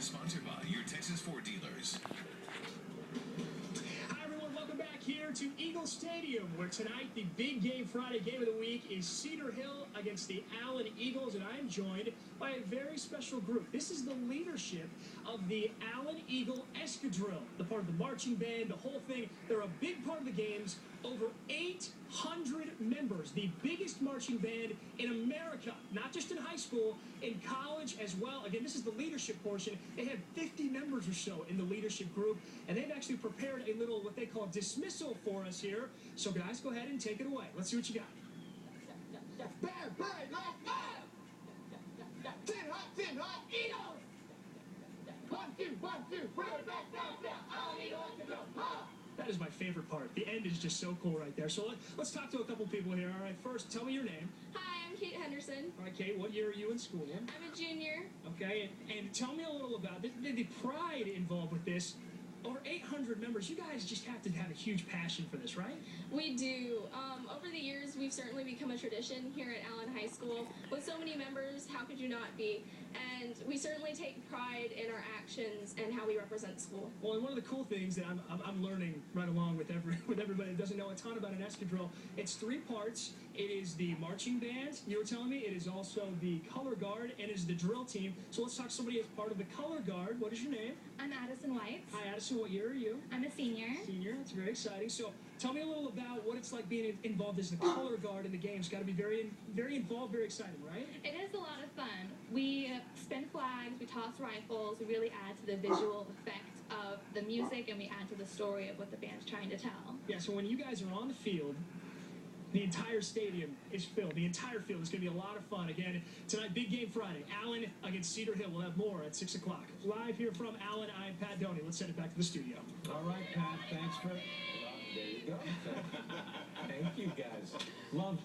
is sponsored by your Texas Ford dealers. Hi, everyone. Welcome back here to Eagle Stadium, where tonight the big game Friday game of the week is Cedar Hill against the Allen Eagles, and I am joined by a very special group. This is the leadership of the Allen Eagle Escadrille, the part of the marching band, the whole thing. They're a big part of the games. Over 800 members, the biggest marching band in America, not just in high school, in college as well. Again, this is the leadership portion. They have 50 members or so in the leadership group, and they've actually prepared a little, what they call dismissal for us here. So, guys, go ahead and take it away. Let's see what you got. Eagles! 1, 2, 1, 2, bring it back down, Allen Eagle Escadrille, That is my favorite part. The end is just so cool right there. So let's talk to a couple people here. All right, first, tell me your name. Hi, I'm Kate Henderson. All right, Kate, what year are you in school? I'm a junior. Okay, and tell me a little about the pride involved with this. Over 800 members. You guys just have to have a huge passion for this, right? We do. Over the years, we've certainly become a tradition here at Allen High School. With so many members, how could you not be? And we certainly take pride in our actions and how we represent school. Well, and one of the cool things that I'm learning right along with everybody that doesn't know a ton about an escadrille, it's 3 parts. It is the marching band, you were telling me. It is also the color guard, and it is the drill team. So let's talk to somebody as part of the color guard. What is your name? I'm Addison White. Hi, Addison. What year are you? I'm a senior. Senior. That's very exciting. So tell me a little about what it's like being involved as the color guard in the game. It's got to be very involved, very exciting, right? It is a lot of fun. We spin flags, we toss rifles, we really add to the visual effect of the music, and we add to the story of what the band's trying to tell. Yeah, so when you guys are on the field, the entire stadium is filled. The entire field is going to be a lot of fun. Again, tonight, big game Friday. Allen against Cedar Hill. We'll have more at 6 o'clock. Live here from Allen, I'm Pat Doney. Let's send it back to the studio. All right, Pat, thanks for... There you go. Thank you, guys. Love